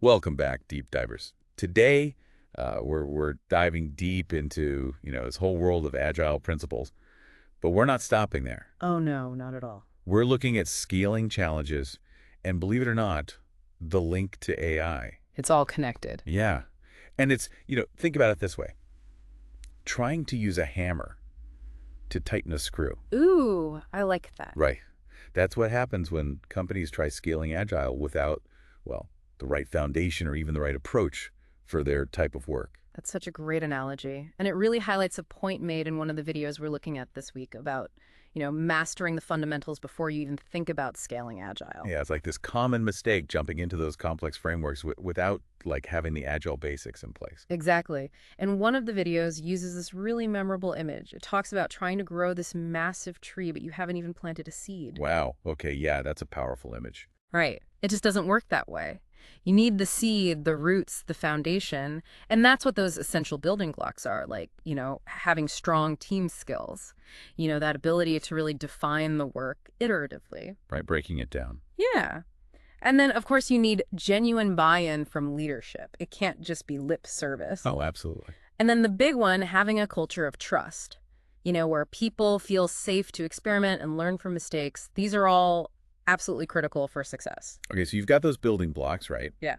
Welcome back, deep divers. Today, we're diving deep into this whole world of agile principles, but we're not stopping there. Oh, no, not at all. We're looking at scaling challenges, and believe it or not, the link to AI. It's all connected. Yeah, and it's think about it this way: trying to use a hammer to tighten a screw. Ooh, I like that. Right. That's what happens when companies try scaling agile without, well, the right foundation or even the right approach for their type of work. That's such a great analogy. And it really highlights a point made in one of the videos we're looking at this week about, mastering the fundamentals before you even think about scaling agile. Yeah, it's like this common mistake jumping into those complex frameworks without like having the agile basics in place. Exactly. And one of the videos uses this really memorable image. It talks about trying to grow this massive tree, but you haven't even planted a seed. Wow. Okay, yeah, that's a powerful image. Right. It just doesn't work that way. You need the seed, the roots, the foundation, and that's what those essential building blocks are, like, having strong team skills, that ability to really define the work iteratively. Right, breaking it down. Yeah. And then, of course, you need genuine buy-in from leadership. It can't just be lip service. Oh, absolutely. And then the big one, having a culture of trust, where people feel safe to experiment and learn from mistakes. These are all absolutely critical for success. Okay, so you've got those building blocks, right? Yeah.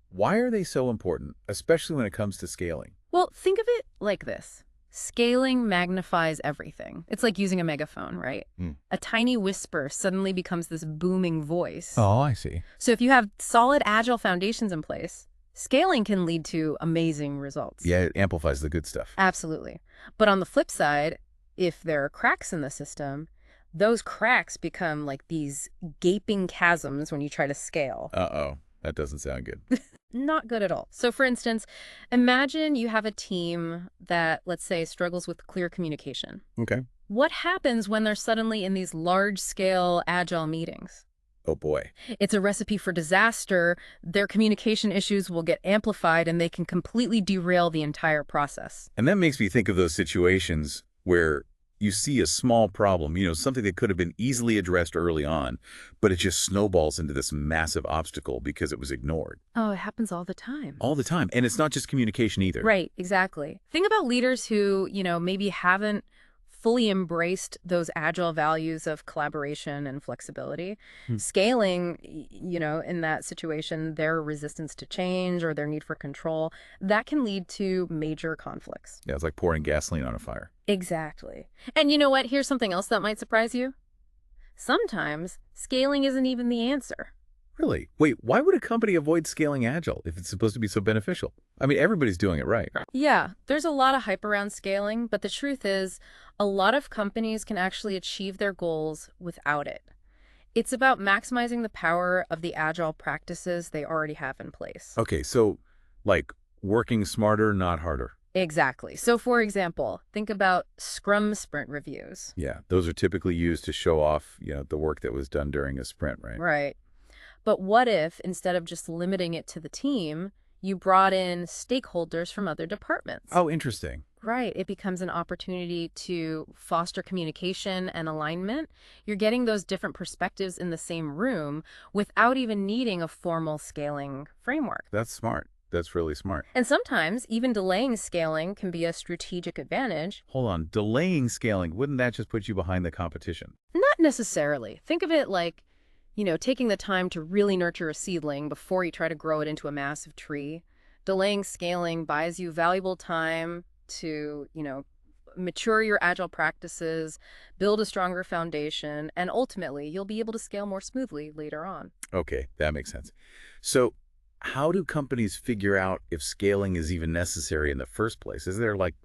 Why are they so important, especially when it comes to scaling? Well, think of it like this. Scaling magnifies everything. It's like using a megaphone, right? Hmm. A tiny whisper suddenly becomes this booming voice. Oh, I see. So if you have solid, agile foundations in place, scaling can lead to amazing results. Yeah, it amplifies the good stuff. Absolutely. But on the flip side, if there are cracks in the system, those cracks become like these gaping chasms when you try to scale. Uh-oh, that doesn't sound good. Not good at all. So for instance, imagine you have a team that, let's say, struggles with clear communication. Okay. What happens when they're suddenly in these large-scale agile meetings? Oh, boy. It's a recipe for disaster. Their communication issues will get amplified and they can completely derail the entire process. And that makes me think of those situations where you see a small problem, something that could have been easily addressed early on, but it just snowballs into this massive obstacle because it was ignored. Oh, it happens all the time. All the time. And it's not just communication either. Right, exactly. Think about leaders who, maybe haven't fully embraced those agile values of collaboration and flexibility. Hmm. Scaling, in that situation, their resistance to change or their need for control, that can lead to major conflicts. Yeah, it's like pouring gasoline on a fire. Exactly. And you know what? Here's something else that might surprise you. Sometimes scaling isn't even the answer. Really? Wait, why would a company avoid scaling agile if it's supposed to be so beneficial? I mean, everybody's doing it right. Yeah, there's a lot of hype around scaling, but the truth is, a lot of companies can actually achieve their goals without it. It's about maximizing the power of the agile practices they already have in place. Okay, so like working smarter, not harder. Exactly. So for example, think about Scrum sprint reviews. Yeah, those are typically used to show off, the work that was done during a sprint, right? Right. But what if, instead of just limiting it to the team, you brought in stakeholders from other departments? Oh, interesting. Right. It becomes an opportunity to foster communication and alignment. You're getting those different perspectives in the same room without even needing a formal scaling framework. That's smart. That's really smart. And sometimes even delaying scaling can be a strategic advantage. Hold on, delaying scaling, wouldn't that just put you behind the competition? Not necessarily. Think of it like, taking the time to really nurture a seedling before you try to grow it into a massive tree. Delaying scaling buys you valuable time to, mature your agile practices, build a stronger foundation, and ultimately you'll be able to scale more smoothly later on. Okay, that makes sense. So how do companies figure out if scaling is even necessary in the first place? Is there like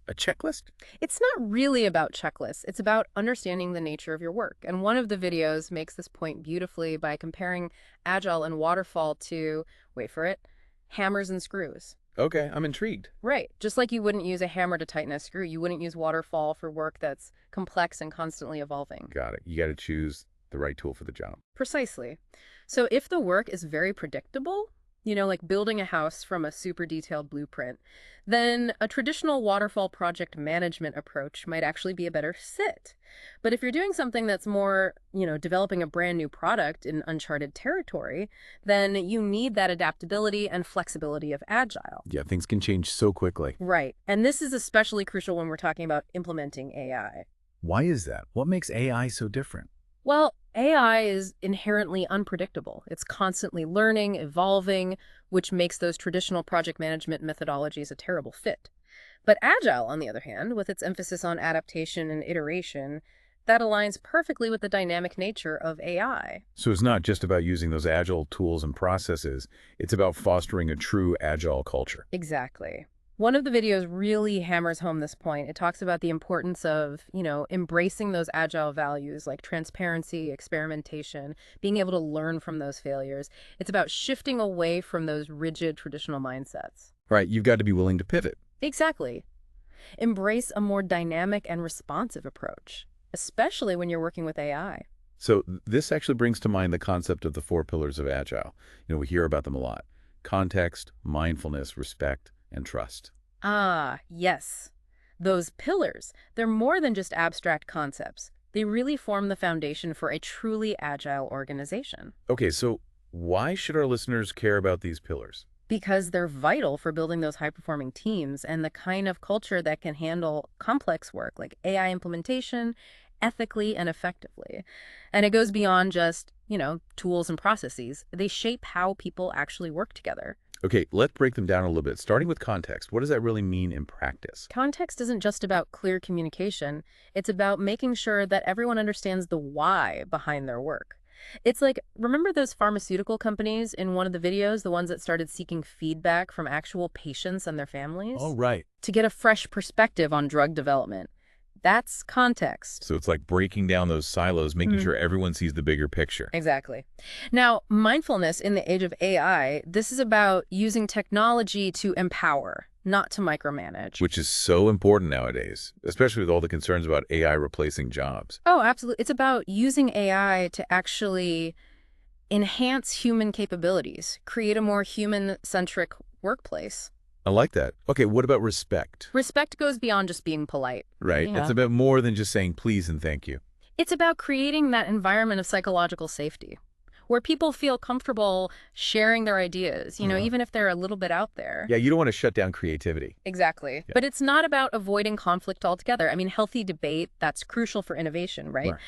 a checklist? It's not really about checklists. It's about understanding the nature of your work. And one of the videos makes this point beautifully by comparing Agile and Waterfall to, wait for it, hammers and screws. Okay, I'm intrigued. Right. Just like you wouldn't use a hammer to tighten a screw, you wouldn't use Waterfall for work that's complex and constantly evolving. Got it. You got to choose the right tool for the job. Precisely. So if the work is very predictable, like building a house from a super detailed blueprint, then a traditional waterfall project management approach might actually be a better fit. But if you're doing something that's more, developing a brand new product in uncharted territory, then you need that adaptability and flexibility of Agile. Yeah, things can change so quickly. Right. And this is especially crucial when we're talking about implementing AI. Why is that? What makes AI so different? Well, AI is inherently unpredictable. It's constantly learning, evolving, which makes those traditional project management methodologies a terrible fit. But Agile, on the other hand, with its emphasis on adaptation and iteration, that aligns perfectly with the dynamic nature of AI. So it's not just about using those agile tools and processes, it's about fostering a true agile culture. Exactly. One of the videos really hammers home this point. It talks about the importance of, embracing those agile values like transparency, experimentation, being able to learn from those failures. It's about shifting away from those rigid traditional mindsets. Right, you've got to be willing to pivot. Exactly. Embrace a more dynamic and responsive approach, especially when you're working with AI. So this actually brings to mind the concept of the four pillars of agile. We hear about them a lot. Context, mindfulness, respect, and trust. Ah, yes. Those pillars, they're more than just abstract concepts. They really form the foundation for a truly agile organization Okay, so why should our listeners care about these pillars? because they're vital for building those high-performing teams and the kind of culture that can handle complex work like AI implementation ethically and effectively. And it goes beyond just, tools and processes. They shape how people actually work together. Okay, let's break them down a little bit. Starting with context, what does that really mean in practice? Context isn't just about clear communication. It's about making sure that everyone understands the why behind their work. It's like, remember those pharmaceutical companies in one of the videos, the ones that started seeking feedback from actual patients and their families? Oh, right. To get a fresh perspective on drug development. That's context. So it's like breaking down those silos, making Mhm. sure everyone sees the bigger picture. Exactly. Now, mindfulness in the age of AI, this is about using technology to empower, not to micromanage. Which is so important nowadays, especially with all the concerns about AI replacing jobs. Oh, absolutely. It's about using AI to actually enhance human capabilities, create a more human-centric workplace. I like that. Okay, what about respect? Respect goes beyond just being polite. Right? Yeah. It's about more than just saying please and thank you. It's about creating that environment of psychological safety where people feel comfortable sharing their ideas, Uh-huh. even if they're a little bit out there. Yeah, you don't want to shut down creativity. Exactly. Yeah. But it's not about avoiding conflict altogether. I mean, healthy debate, that's crucial for innovation, right? Right.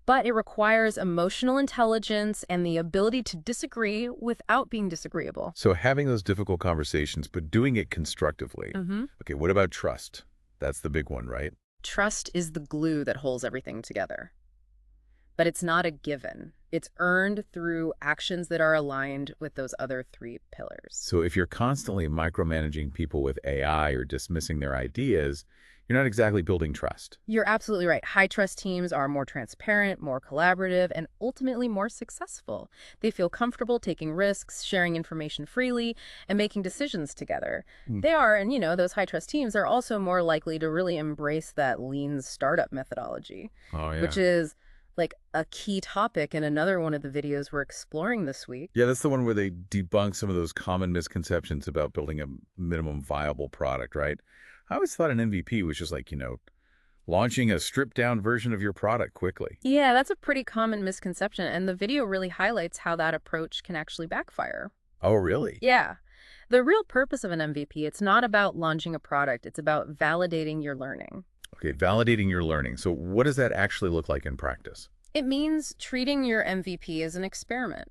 But it requires emotional intelligence and the ability to disagree without being disagreeable. So having those difficult conversations, but doing it constructively. Mm-hmm. Okay, what about trust? That's the big one, right? Trust is the glue that holds everything together. But it's not a given. It's earned through actions that are aligned with those other three pillars. So if you're constantly micromanaging people with AI or dismissing their ideas, you're not exactly building trust. You're absolutely right. High trust teams are more transparent, more collaborative, and ultimately more successful. They feel comfortable taking risks, sharing information freely, and making decisions together. Hmm. They are, and those high trust teams are also more likely to really embrace that lean startup methodology, Oh, yeah. which is like a key topic in another one of the videos we're exploring this week. Yeah, that's the one where they debunk some of those common misconceptions about building a minimum viable product, right? I always thought an MVP was just like, launching a stripped-down version of your product quickly. Yeah, that's a pretty common misconception, and the video really highlights how that approach can actually backfire. Oh, really? Yeah. The real purpose of an MVP, it's not about launching a product, it's about validating your learning. Okay, validating your learning. So what does that actually look like in practice? It means treating your MVP as an experiment.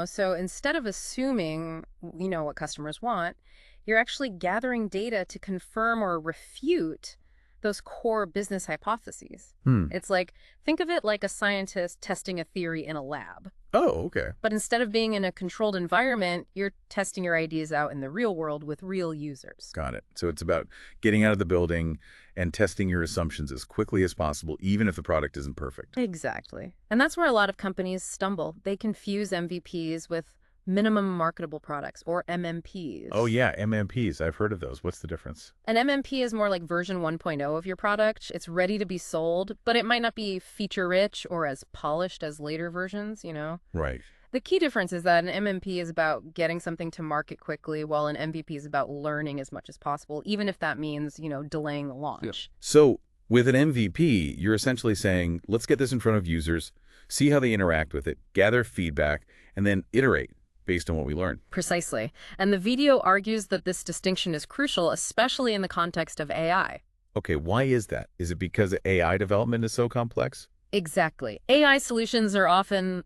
So instead of assuming, what customers want, you're actually gathering data to confirm or refute those core business hypotheses. It's like, think of it like a scientist testing a theory in a lab. Oh, okay. But instead of being in a controlled environment, you're testing your ideas out in the real world with real users. Got it. So it's about getting out of the building and testing your assumptions as quickly as possible, even if the product isn't perfect. Exactly. And that's where a lot of companies stumble. They confuse MVPs with minimum marketable products, or MMPs. Oh, yeah, MMPs. I've heard of those. What's the difference? An MMP is more like version 1.0 of your product. It's ready to be sold, but it might not be feature-rich or as polished as later versions. Right. The key difference is that an MMP is about getting something to market quickly, while an MVP is about learning as much as possible, even if that means, delaying the Yep. launch. So with an MVP, you're essentially saying, let's get this in front of users, see how they interact with it, gather feedback, and then iterate based on what we learn. Precisely. And the video argues that this distinction is crucial, especially in the context of AI. Okay, why is that? Is it because AI development is so complex? Exactly. AI solutions are often,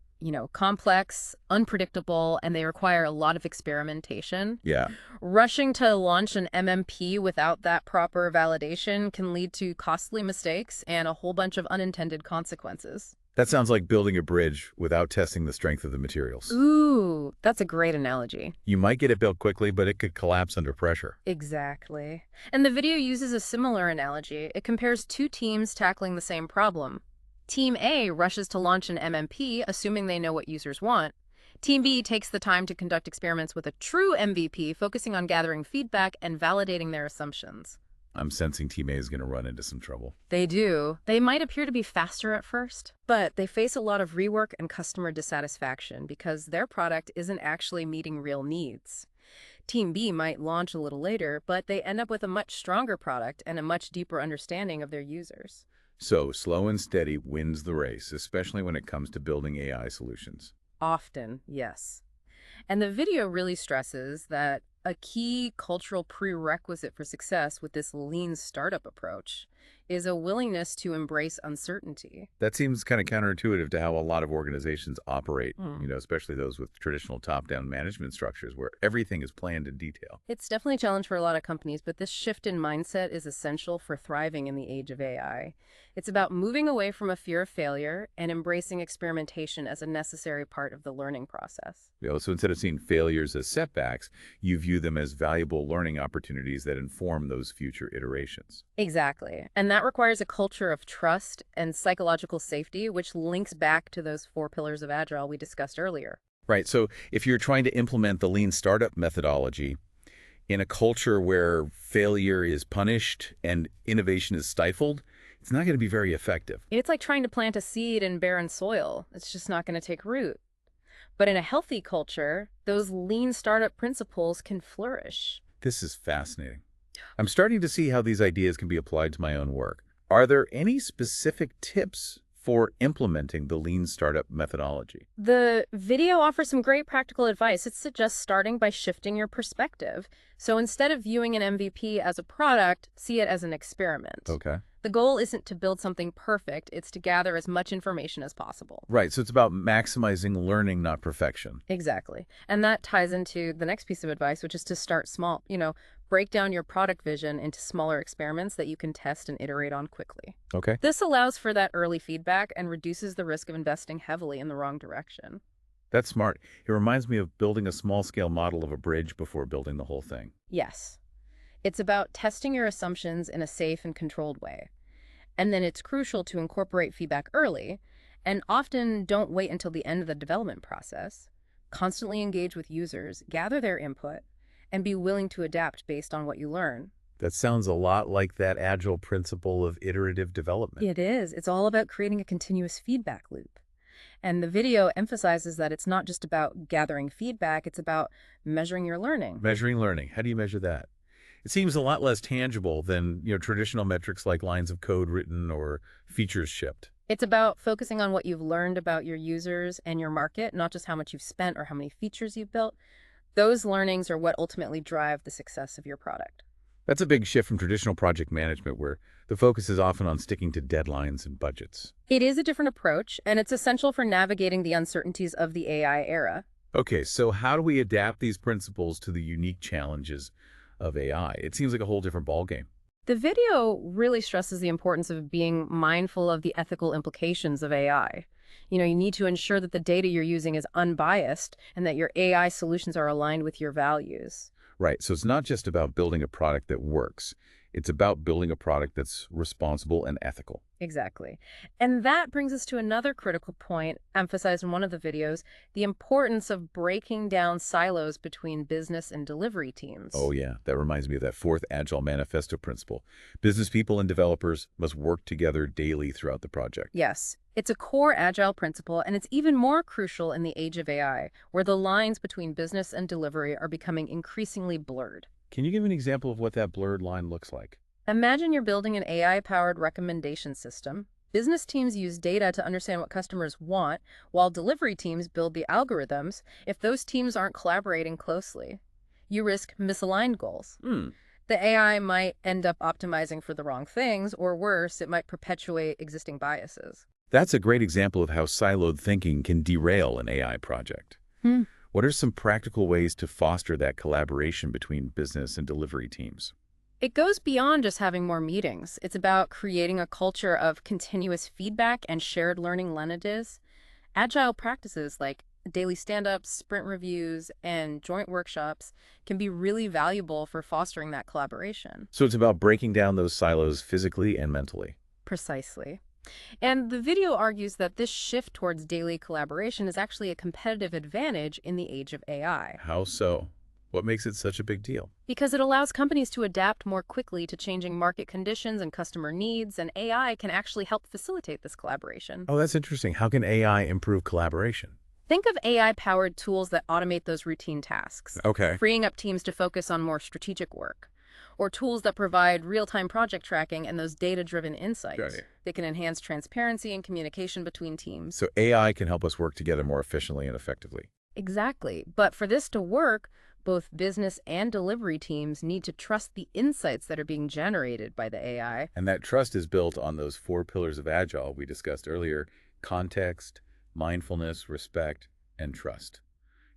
complex, unpredictable, and they require a lot of experimentation. Yeah. Rushing to launch an MMP without that proper validation can lead to costly mistakes and a whole bunch of unintended consequences. That sounds like building a bridge without testing the strength of the materials. Ooh, that's a great analogy. You might get it built quickly, but it could collapse under pressure. Exactly. And the video uses a similar analogy. It compares two teams tackling the same problem. Team A rushes to launch an MMP, assuming they know what users want. Team B takes the time to conduct experiments with a true MVP, focusing on gathering feedback and validating their assumptions. I'm sensing Team A is going to run into some trouble. They do. They might appear to be faster at first, but they face a lot of rework and customer dissatisfaction because their product isn't actually meeting real needs. Team B might launch a little later, but they end up with a much stronger product and a much deeper understanding of their users. So slow and steady wins the race, especially when it comes to building AI solutions. Often, yes. And the video really stresses that a key cultural prerequisite for success with this lean startup approach is a willingness to embrace uncertainty. That seems kind of counterintuitive to how a lot of organizations operate, Mm. especially those with traditional top-down management structures where everything is planned in detail. It's definitely a challenge for a lot of companies, but this shift in mindset is essential for thriving in the age of AI. It's about moving away from a fear of failure and embracing experimentation as a necessary part of the learning process. So instead of seeing failures as setbacks, you view them as valuable learning opportunities that inform those future iterations. Exactly. And that requires a culture of trust and psychological safety, which links back to those 4 pillars of Agile we discussed earlier. Right. So if you're trying to implement the lean startup methodology in a culture where failure is punished and innovation is stifled, it's not going to be very effective. It's like trying to plant a seed in barren soil. It's just not going to take root. But in a healthy culture, those lean startup principles can flourish. This is fascinating. I'm starting to see how these ideas can be applied to my own work. Are there any specific tips for implementing the lean startup methodology? The video offers some great practical advice. It suggests starting by shifting your perspective. So instead of viewing an MVP as a product, see it as an experiment. Okay. The goal isn't to build something perfect, it's to gather as much information as possible. Right. So it's about maximizing learning, not perfection. Exactly. And that ties into the next piece of advice, which is to start small. Break down your product vision into smaller experiments that you can test and iterate on quickly. Okay. This allows for that early feedback and reduces the risk of investing heavily in the wrong direction. That's smart. It reminds me of building a small-scale model of a bridge before building the whole thing. Yes. It's about testing your assumptions in a safe and controlled way. And then it's crucial to incorporate feedback early, and often don't wait until the end of the development process. Constantly engage with users, gather their input, and be willing to adapt based on what you learn. That sounds a lot like that Agile principle of iterative development. It is. It's all about creating a continuous feedback loop. And the video emphasizes that it's not just about gathering feedback, it's about measuring your learning. Measuring learning. How do you measure that? It seems a lot less tangible than, traditional metrics like lines of code written or features shipped. It's about focusing on what you've learned about your users and your market, not just how much you've spent or how many features you've built. Those learnings are what ultimately drive the success of your product. That's a big shift from traditional project management where the focus is often on sticking to deadlines and budgets. It is a different approach, and it's essential for navigating the uncertainties of the AI era. Okay, so how do we adapt these principles to the unique challenges of AI? It seems like a whole different ballgame. The video really stresses the importance of being mindful of the ethical implications of AI. You need to ensure that the data you're using is unbiased and that your AI solutions are aligned with your values. Right, so it's not just about building a product that works. It's about building a product that's responsible and ethical. Exactly. And that brings us to another critical point emphasized in one of the videos, the importance of breaking down silos between business and delivery teams. Oh yeah, that reminds me of that 4th Agile Manifesto principle. Business people and developers must work together daily throughout the project. Yes. It's a core Agile principle, and it's even more crucial in the age of AI, where the lines between business and delivery are becoming increasingly blurred. Can you give an example of what that blurred line looks like? Imagine you're building an AI-powered recommendation system. Business teams use data to understand what customers want, while delivery teams build the algorithms. If those teams aren't collaborating closely, you risk misaligned goals. Hmm. The AI might end up optimizing for the wrong things, or worse, it might perpetuate existing biases. That's a great example of how siloed thinking can derail an AI project. Hmm. What are some practical ways to foster that collaboration between business and delivery teams? It goes beyond just having more meetings. It's about creating a culture of continuous feedback and shared learning lineages. Agile practices like daily stand-ups, sprint reviews, and joint workshops can be really valuable for fostering that collaboration. So it's about breaking down those silos physically and mentally. Precisely. And the video argues that this shift towards daily collaboration is actually a competitive advantage in the age of AI, How so? What makes it such a big deal? because it allows companies to adapt more quickly to changing market conditions and customer needs, and AI can actually help facilitate this collaboration. Oh, that's interesting. How can AI improve collaboration? Think of AI-powered tools that automate those routine tasks, Okay. freeing up teams to focus on more strategic work, or tools that provide real-time project tracking and those data-driven Got insights. it. They can enhance transparency and communication between teams. So AI can help us work together more efficiently and effectively. Exactly. But for this to work, both business and delivery teams need to trust the insights that are being generated by the AI. And that trust is built on those four pillars of Agile we discussed earlier: context, mindfulness, respect, and trust.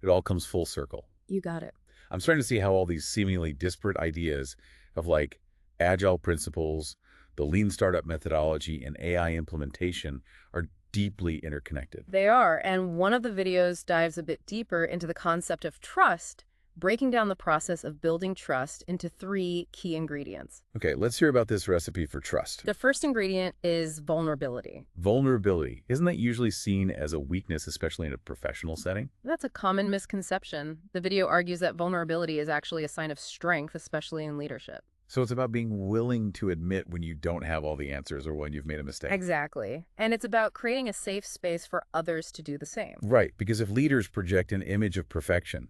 It all comes full circle. You got it. I'm starting to see how all these seemingly disparate ideas of like Agile principles, the lean startup methodology, and AI implementation are deeply interconnected. They are, and one of the videos dives a bit deeper into the concept of trust, breaking down the process of building trust into three key ingredients. Okay, let's hear about this recipe for trust. The first ingredient is vulnerability. Vulnerability. Isn't that usually seen as a weakness, especially in a professional setting? That's a common misconception. The video argues that vulnerability is actually a sign of strength, especially in leadership. So it's about being willing to admit when you don't have all the answers or when you've made a mistake. Exactly. And it's about creating a safe space for others to do the same. Right, because if leaders project an image of perfection,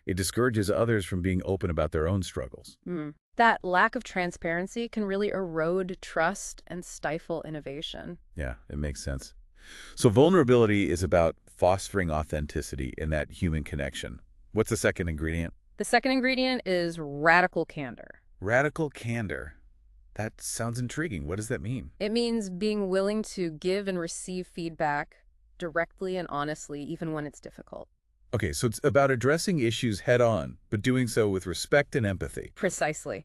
it discourages others from being open about their own struggles. That lack of transparency can really erode trust and stifle innovation. Yeah, it makes sense. So vulnerability is about fostering authenticity in that human connection. What's the second ingredient? The second ingredient is radical candor. Radical candor. That sounds intriguing. What does that mean? It means being willing to give and receive feedback directly and honestly, even when it's difficult. Okay, so it's about addressing issues head on, but doing so with respect and empathy. Precisely.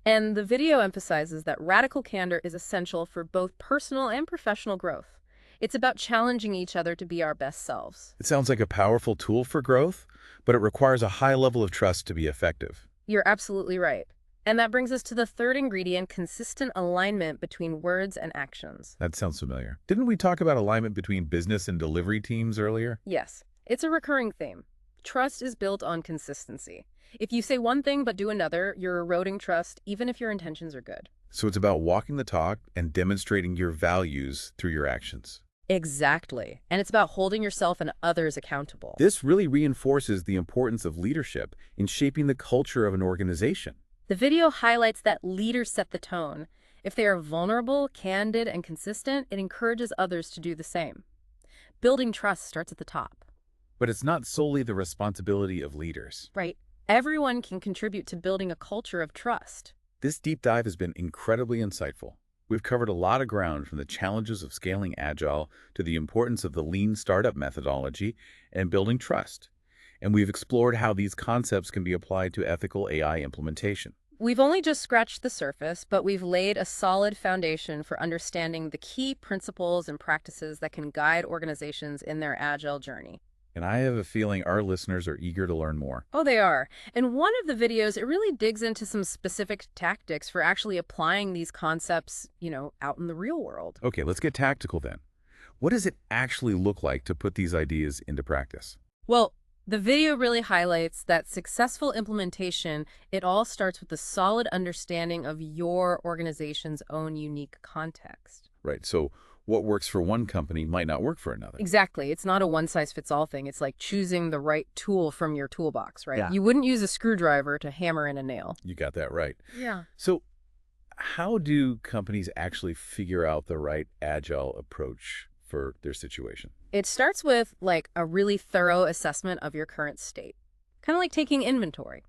And the video emphasizes that radical candor is essential for both personal and professional growth. It's about challenging each other to be our best selves. It sounds like a powerful tool for growth, but it requires a high level of trust to be effective. You're absolutely right. And that brings us to the third ingredient, consistent alignment between words and actions. That sounds familiar. Didn't we talk about alignment between business and delivery teams earlier? Yes, it's a recurring theme. Trust is built on consistency. If you say one thing but do another, you're eroding trust, even if your intentions are good. So it's about walking the talk and demonstrating your values through your actions. Exactly. And it's about holding yourself and others accountable. This really reinforces the importance of leadership in shaping the culture of an organization. The video highlights that leaders set the tone. If they are vulnerable, candid, and consistent, it encourages others to do the same. Building trust starts at the top. But it's not solely the responsibility of leaders. Right. Everyone can contribute to building a culture of trust. This deep dive has been incredibly insightful. We've covered a lot of ground, from the challenges of scaling Agile to the importance of the lean startup methodology and building trust. And we've explored how these concepts can be applied to ethical AI implementation. We've only just scratched the surface, but we've laid a solid foundation for understanding the key principles and practices that can guide organizations in their Agile journey. And I have a feeling our listeners are eager to learn more. Oh, they are. In one of the videos, it really digs into some specific tactics for actually applying these concepts, out in the real world. Okay, let's get tactical then. What does it actually look like to put these ideas into practice? Well, the video really highlights that successful implementation, it all starts with a solid understanding of your organization's own unique context. Right, so what works for one company might not work for another. Exactly. It's not a one-size-fits-all thing. It's like choosing the right tool from your toolbox, right? Yeah. You wouldn't use a screwdriver to hammer in a nail. You got that right. Yeah. So how do companies actually figure out the right agile approach for their situation? It starts with like a really thorough assessment of your current state. Kind of like taking inventory.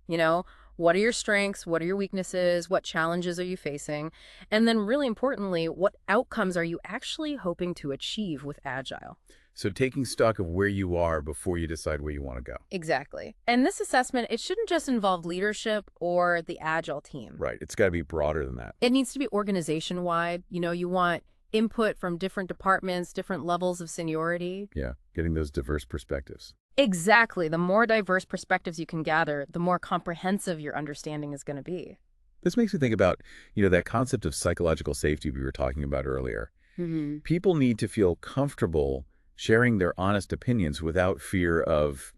You know, what are your strengths? What are your weaknesses? What challenges are you facing? And then really importantly, what outcomes are you actually hoping to achieve with Agile? So taking stock of where you are before you decide where you want to go. Exactly. And this assessment, it shouldn't just involve leadership or the Agile team. Right. It's got to be broader than that. It needs to be organization-wide. You know, you want input from different departments, different levels of seniority. Yeah. Getting those diverse perspectives. Exactly. The more diverse perspectives you can gather, the more comprehensive your understanding is going to be. This makes me think about, that concept of psychological safety we were talking about earlier. Mm-hmm. People need to feel comfortable sharing their honest opinions without fear of,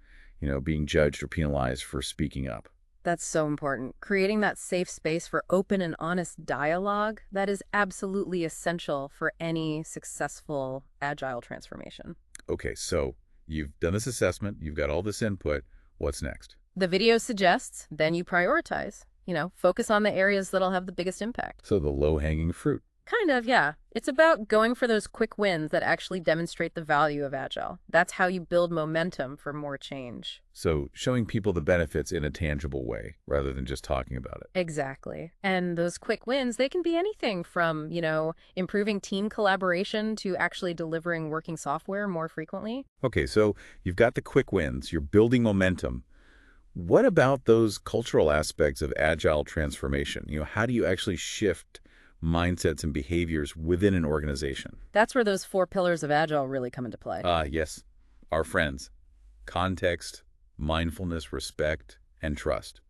being judged or penalized for speaking up. That's so important. Creating that safe space for open and honest dialogue, that is absolutely essential for any successful Agile transformation. Okay, so you've done this assessment, you've got all this input. What's next? The video suggests, then you prioritize. Focus on the areas that'll have the biggest impact. So the low-hanging fruit. Kind of, yeah. It's about going for those quick wins that actually demonstrate the value of Agile. That's how you build momentum for more change. So showing people the benefits in a tangible way rather than just talking about it. Exactly. And those quick wins, they can be anything from, improving team collaboration to actually delivering working software more frequently. Okay, so you've got the quick wins, you're building momentum. What about those cultural aspects of agile transformation? How do you actually shift mindsets and behaviors within an organization? That's where those 4 pillars of Agile really come into play. Yes, our friends. Context, mindfulness, respect, and trust.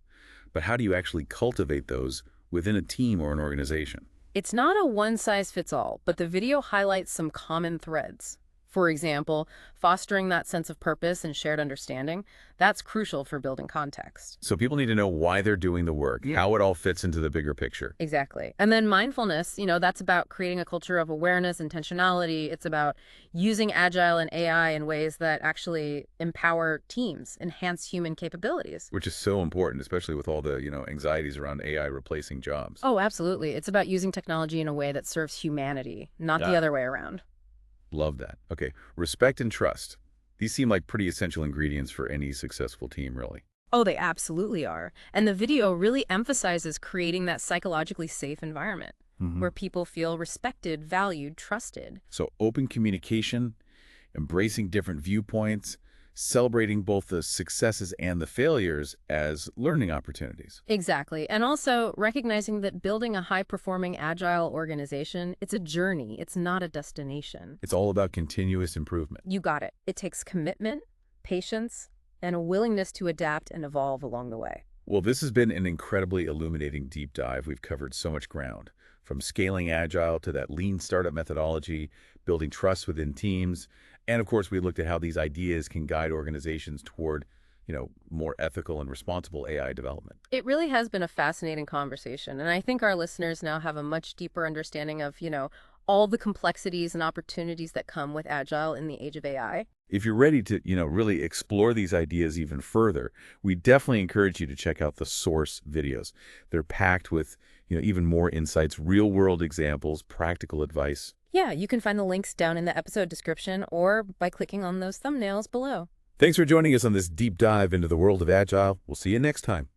But how do you actually cultivate those within a team or an organization? It's not a one-size-fits-all, but the video highlights some common threads. For example, fostering that sense of purpose and shared understanding, that's crucial for building context. So people need to know why they're doing the work, how it all fits into the bigger picture. Exactly. And then mindfulness, that's about creating a culture of awareness, intentionality. It's about using Agile and AI in ways that actually empower teams, enhance human capabilities. Which is so important, especially with all the, anxieties around AI replacing jobs. Oh, absolutely. It's about using technology in a way that serves humanity, not the other way around. Love that. Okay, respect and trust. These seem like pretty essential ingredients for any successful team, really. Oh, they absolutely are. And the video really emphasizes creating that psychologically safe environment where people feel respected, valued, trusted. So open communication, embracing different viewpoints, celebrating both the successes and the failures as learning opportunities. Exactly. And also recognizing that building a high-performing Agile organization, it's a journey. It's not a destination. It's all about continuous improvement. You got it. It takes commitment, patience, and a willingness to adapt and evolve along the way. Well, this has been an incredibly illuminating deep dive. We've covered so much ground, from scaling Agile to that lean startup methodology, building trust within teams, and of course, we looked at how these ideas can guide organizations toward, more ethical and responsible AI development. It really has been a fascinating conversation, and I think our listeners now have a much deeper understanding of, all the complexities and opportunities that come with Agile in the age of AI. If you're ready to, really explore these ideas even further, we definitely encourage you to check out the source videos. They're packed with, even more insights, real-world examples, practical advice. Yeah, you can find the links down in the episode description or by clicking on those thumbnails below. Thanks for joining us on this deep dive into the world of Agile. We'll see you next time.